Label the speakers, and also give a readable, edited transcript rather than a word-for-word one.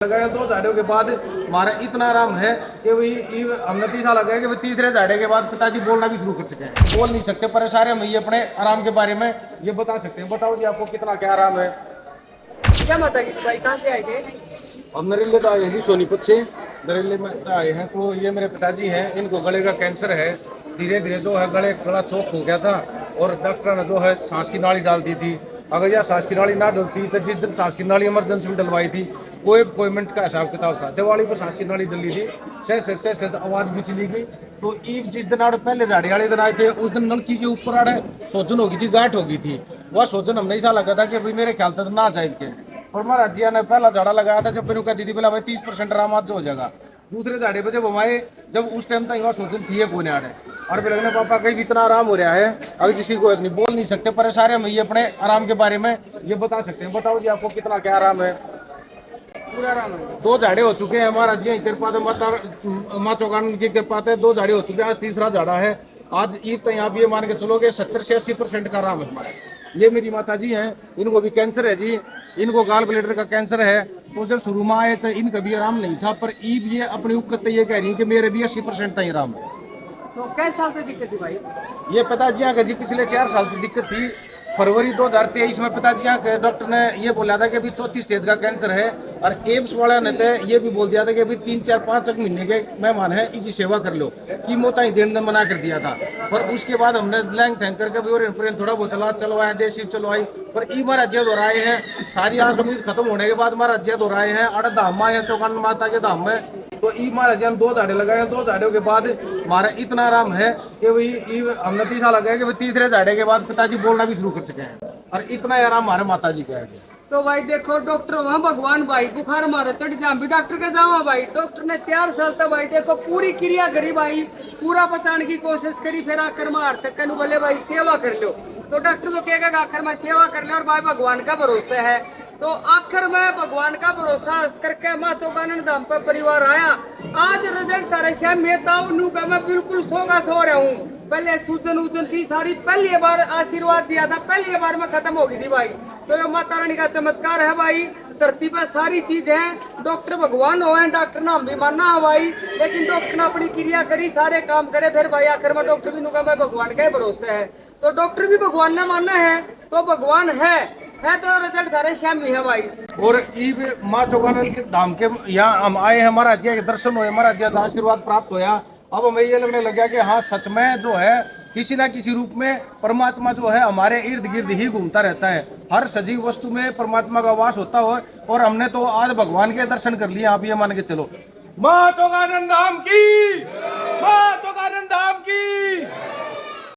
Speaker 1: लगाया 2 झाड़ियों के बाद हमारा इतना आराम है कि भाई हमने 30 साल लगा कि तीसरे झाड़े के बाद पिताजी बोलना भी शुरू कर चुके हैं। बोल नहीं सकते, परेशान है। ये अपने आराम के बारे में ये बता सकते हैं। बताओ जी, आपको कितना क्या आराम है?
Speaker 2: क्या माता की भाई कहाँ से आए थे?
Speaker 1: हम नरेले तो आए हैं जी, सोनीपत से नरेले में तो आए हैं। तो ये मेरे पिताजी हैं, इनको गले का कैंसर है। धीरे धीरे जो है गला चौक हो गया था और डॉक्टर ने जो है सांस की नाली डाल दी थी। अगर यह सांस की नाली ना डलती तो जिस दिन सांस की नाली इमरजेंसी में डलवाई थी कोई अपॉइंटमेंट का हिसाब किताब था। दिवाली पर सांस की नाली डली थी, से आवाज भी चली गई। तो एक जिस दिन आड़े पहले झाड़ी वाले दिन आए थे उस दिन नलकी के ऊपर आड़े सोजन होगी थी, गांठ होगी थी। वह सोजन हमने ऐसा लगा था कि भाई मेरे ख्याल तक ना चाहिए के। और महाराज जी ने पहला झाड़ा लगाया था, जब मैंने कहा दीदी बोला भाई 30% आराम आज हो जाएगा। दूसरे झाड़े पे जब हम आए, जब उस टाइम तक वहाँ सोचन थी कोने आड़े और फिर लगने पापा कहीं भी इतना आराम हो रहा है अगर किसी को नहीं बोल नहीं सकते, परेशान है। ये अपने आराम के बारे में ये बता सकते हैं। बताओ जी, आपको कितना क्या आराम है?
Speaker 2: पूरा आराम है।
Speaker 1: 2 झाड़े हो चुके हैं हमारा जी कृपा तो माँ चौगान की कृपा से 2 झाड़े हो चुके हैं। आज तीसरा झाड़ा है। आज ईद तो यहाँ भी ये मान के चलोगे 70 से 80% का आराम है हमारा। ये मेरी माता जी हैं, इनको भी कैंसर है जी, इनको गाल ब्लेडर का कैंसर है। तो जब शुरू में आए तो इनका भी आराम नहीं था, पर ईब ये अपनी उकत ये कह रही है कि मेरे भी 80% तक आराम है।
Speaker 2: तो कैसे साल से दिक्कत थी भाई?
Speaker 1: ये पिताजी यहाँ का जी पिछले 4 साल की दिक्कत थी। फरवरी 2023 में पिताजी यहाँ के डॉक्टर ने ये बोला था कि अभी 4थी स्टेज का कैंसर है। और एम्स वाला ने तो ये भी बोल दिया था कि अभी 3-4-5 महीने के मेहमान है, इनकी सेवा कर लो, कीमोता ही देने मना कर दिया था। पर उसके बाद हमने लैंग थैंक करके भी और थोड़ा बहुत इलाज चलवाया, देशी चलवाई। पर ई महाराज जी दोहराए हैं, सारी आस उम्मीद खत्म होने के बाद महाराज जी दोहराए हैं। अड़ धाम आए हैं चौकान माता के धाम में। तो ई महाराज जी हम 2 झाड़े लगाए, 2 झाड़ियों के बाद हमारा इतना आराम है कि भाई हमने 30 साल लगा कि तीसरे झाड़े के बाद पिताजी बोलना भी शुरू कर चुके हैं। और इतना आराम हमारे माता जी का है।
Speaker 2: तो भाई देखो डॉक्टर वहाँ भगवान भाई, बुखार मारा चढ़ जा भी डॉक्टर के जावा भाई। डॉक्टर ने 4 साल तक भाई देखो पूरी क्रिया करी भाई, पूरा बचाने की कोशिश करी। फिर आखिर में हार तक बोले भाई सेवा कर लो। तो डॉक्टर तो कहेगा आखिर में सेवा कर ले और भाई भगवान का भरोसा है। तो आखिर में भगवान का भरोसा करके माँ चौगानन धाम पर परिवार आया। आज रिजल्ट आ रहा है। मैं का मैं बिल्कुल सोगा सो रहा हूँ। पहले सूजन उजन थी सारी, पहली बार आशीर्वाद दिया था, पहली बार में खत्म हो गई थी भाई। तो ये माता रानी का चमत्कार है भाई। धरती पर सारी चीज है, डॉक्टर भगवान हो, डॉक्टर नाम भी मानना है भाई। लेकिन डॉक्टर ने अपनी क्रिया करी, सारे काम करे, फिर भाई आखिर में डॉक्टर भी नुका मैं भगवान का भरोसा है। तो डॉक्टर भी भगवान ने मानना है, तो भगवान है तो रिजल्ट सारे श्याम भी है भाई।
Speaker 1: और माँ चौगानन के धाम के यहाँ हम आए हैं, महाराज जी के दर्शन हुए, महाराज जी का आशीर्वाद प्राप्त होया। अब हमें ये लगने लग गया कि हाँ सच में जो है किसी ना किसी रूप में परमात्मा जो है हमारे इर्द गिर्द ही घूमता रहता है। हर सजीव वस्तु में परमात्मा का वास होता हो। और हमने तो आज भगवान के दर्शन कर लिए, आप ये मान के चलो। माँ चौगानन धाम की